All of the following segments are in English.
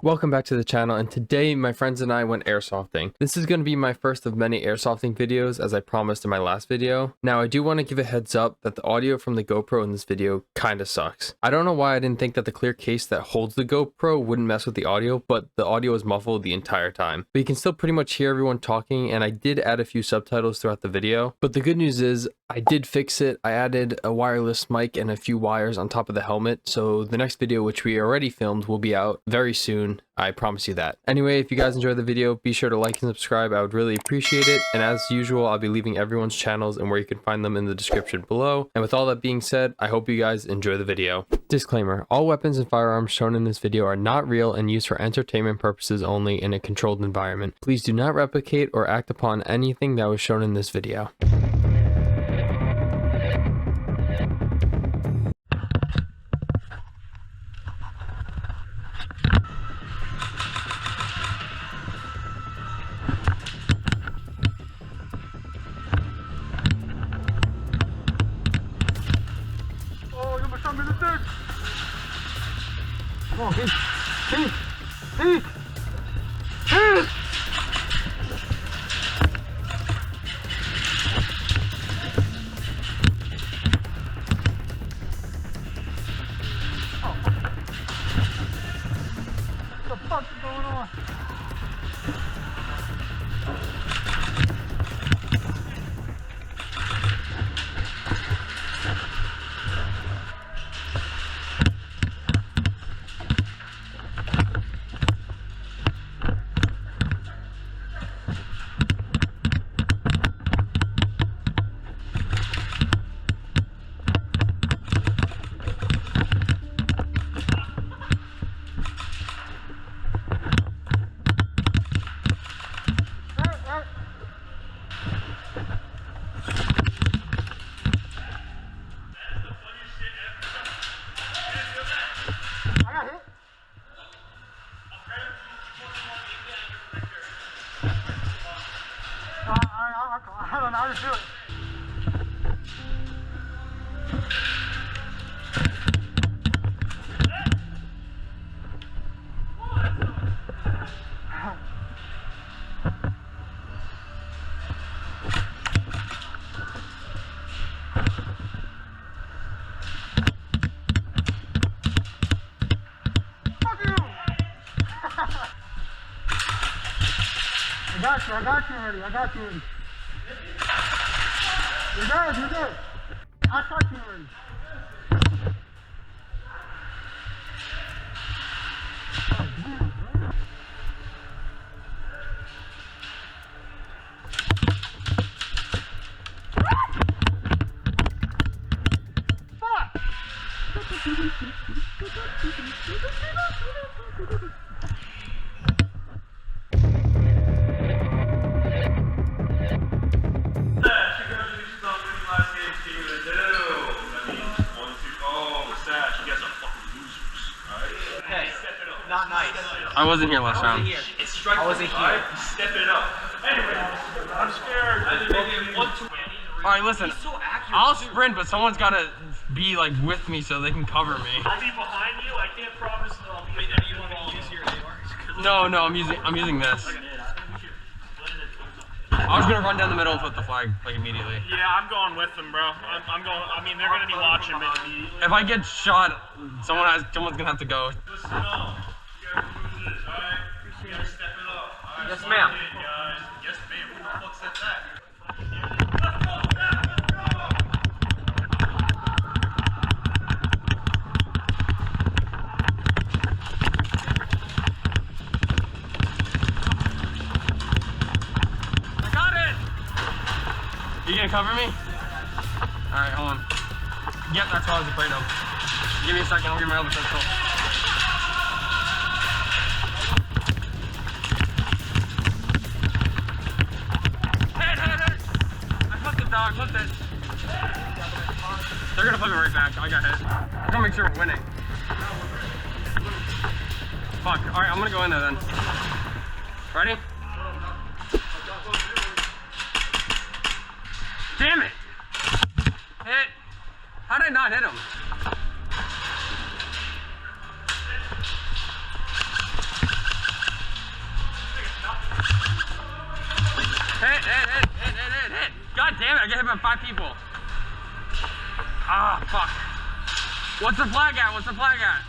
Welcome back to the channel, and today my friends and I went airsofting. This is going to be my first of many airsofting videos, as I promised in my last video. Now I do want to give a heads up that the audio from the GoPro in this video kinda sucks. I don't know why I didn't think that the clear case that holds the GoPro wouldn't mess with the audio, but the audio was muffled the entire time. But you can still pretty much hear everyone talking, and I did add a few subtitles throughout the video. But the good news is I did fix it. I added a wireless mic and a few wires on top of the helmet, so the next video, which we already filmed, will be out very soon. I promise you that. Anyway, if you guys enjoyed the video, be sure to like and subscribe. I would really appreciate it. And as usual, I'll be leaving everyone's channels and where you can find them in the description below. And with all that being said, I hope you guys enjoy the video. Disclaimer: all weapons and firearms shown in this video are not real and used for entertainment purposes only in a controlled environment. Please do not replicate or act upon anything that was shown in this video. Come on, Pete! What the fuck is going on? I don't know how to do it. I got you already. You're good. I shot you already. Not nice. I wasn't here last time. I wasn't here. Step it up. Anyway, I'm scared. I think maybe 1, 2. Alright, listen. I'll sprint, but someone's gotta be like with me so they can cover me. I'll be behind you. I can't promise that I'll be. Are you want to use your AR? No, I'm using this. I was gonna run down the middle and put the flag like immediately. Yeah, I'm going with them, bro. I'm going. I mean, they're gonna be watching me. If I get shot, someone's gonna have to go. Listen up. You gotta move this, alright? You gotta step it up. Alright, Yes, ma'am. Guys. Yes, ma'am. Who the fuck said that? You gonna cover me? Alright, hold on. Yep, that's what I was afraid of. Give me a second, I'll get my other pistol. Hit! I flipped it, dog, flipped it. They're gonna flip it right back, I got hit. I'm gonna make sure we're winning. Fuck, alright, I'm gonna go in there then. Ready? Damn it! Hit! How did I not hit him? Damn it, I get hit by 5 people. Ah, fuck. What's the flag at? What's the flag at?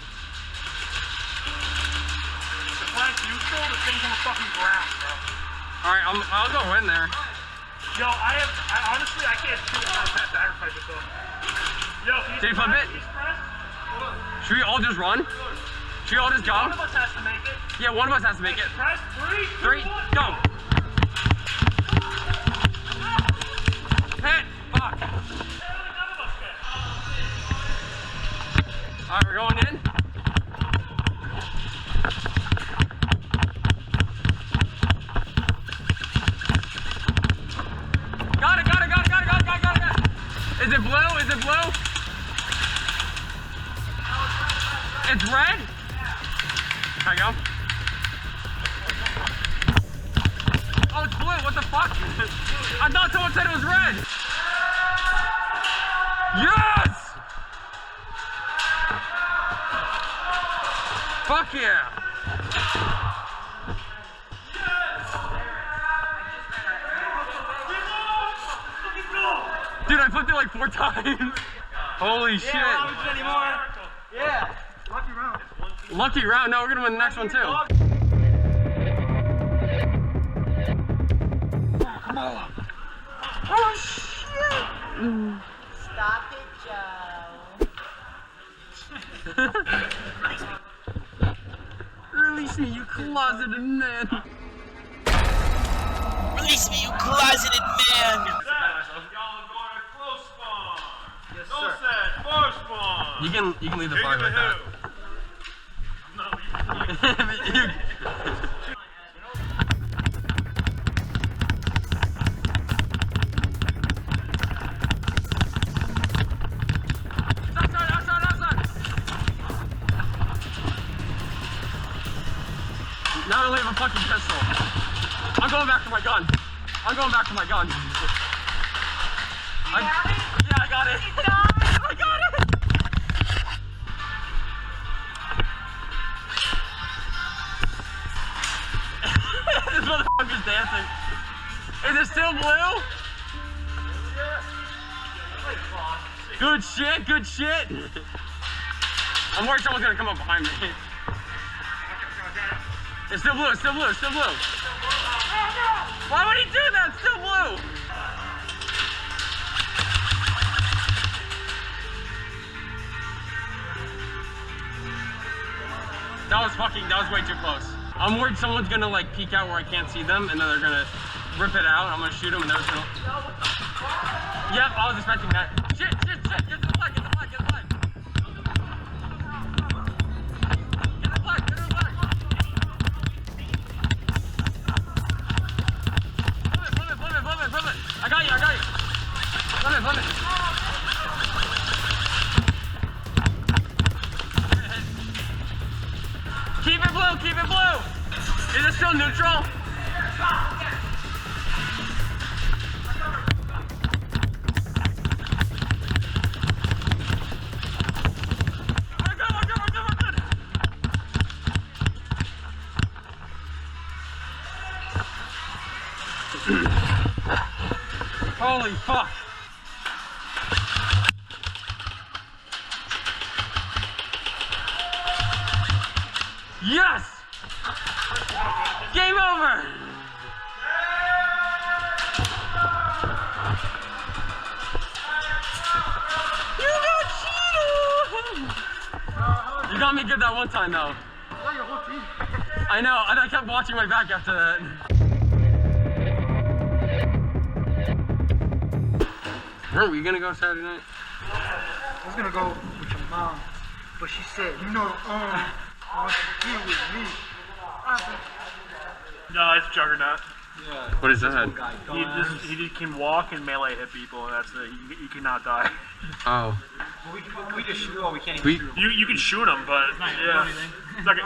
The flag's neutral, the thing's on the fucking ground, bro. Alright, I'll go in there. Yo, I honestly, I can't shoot without that sacrifice this one. Yo, Did he flip it? Should we all just run? Should we all just go? One of us has to make it. Yeah, one of us has to make it. Press 3, 2, 1. Go! Hit! Fuck! None of us can. Alright, we're going in. Got it! Is it blue? Is it blue? It's red? There you go. Oh, it's blue. What the fuck? I thought someone said it was red. Yes! Fuck yeah. Dude, I flipped it like 4 times. Holy shit. Anymore. Yeah. Lucky round. Lucky round. No, we're gonna win the next one too. Oh shit. Stop it, Joe. Release me, you closeted man. Release me, you closeted man. Y'all are going to close spawn. Yes, sir. Set, force spawn. You can leave the flag like that. No, Outside. Now I only have a fucking pistol. I'm going back for my gun. Yeah, I got it. I got it. This motherfucker's dancing. Is it still blue? Good shit. I'm worried someone's gonna come up behind me. It's still blue. Why would he do that? It's still blue. That was way too close. I'm worried someone's gonna like peek out where I can't see them, and then they're gonna rip it out. I'm gonna shoot them, and they're just gonna. Yep, I was expecting that. Shit! Get to the flag! Get the flag! Flip it! I got you! Flip it! Keep it blue! Is it still neutral? We're good! Holy fuck! Yes! Game over! You got cheated! You got me good that one time though. I know, and I kept watching my back after that. Weren't we gonna go Saturday night? I was gonna go with your mom, but she said, no, I want you to deal with me. No, it's Juggernaut. What is that? He can walk and melee hit people, and that's it. He cannot die. Oh. We just shoot. Oh, we can't even shoot. You can shoot him, but yeah. It's like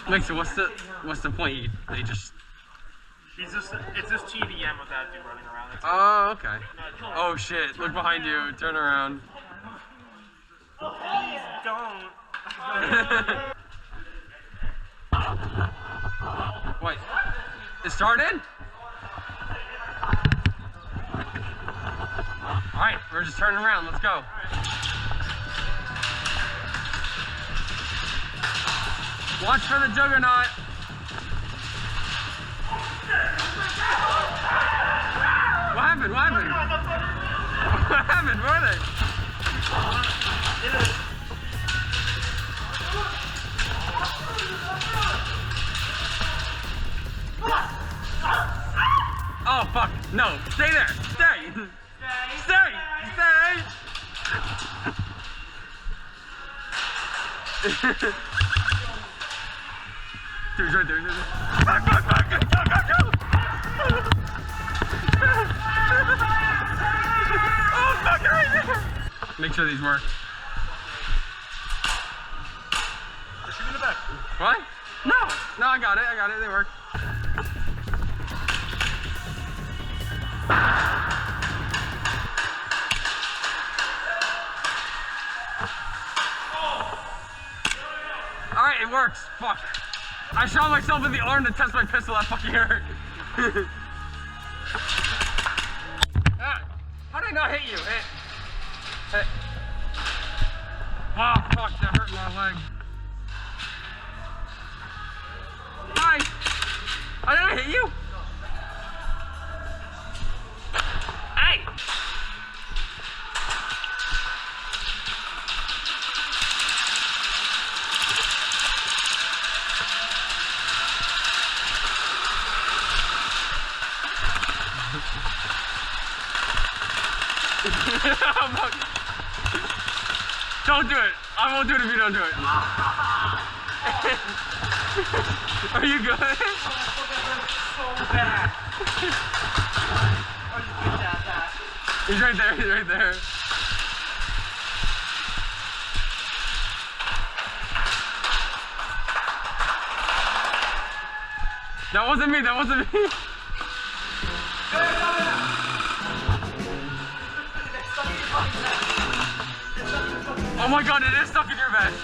Wait, so what's the point? They just. it's just TDM with that dude running around. That's Oh, okay. Oh shit! Look behind you. Turn around. Please don't. Wait. It started? Alright, we're just turning around. Let's go. Watch for the juggernaut. What happened? What happened? What happened? Where are they? Oh fuck! No! Stay there! Stay! Stay! Stay! Dude, he's right there. He's right there. Fuck! Fuck! Fuck! Go! Go! Go! Oh fuck! Right there! Make sure these work. Shoot in the back. What? No! No, I got it. I got it. They work. Alright, it works. Fuck. I shot myself in the arm to test my pistol. That fucking hurt. Ah, how did I not hit you? Hit. Oh, fuck. That hurt my leg. Hi. I didn't hit you. Hey. Don't do it. I won't do it if you don't do it. Are you good? So bad. He's right there. He's right there. That wasn't me. That wasn't me. Oh my god, it is stuck in your vest.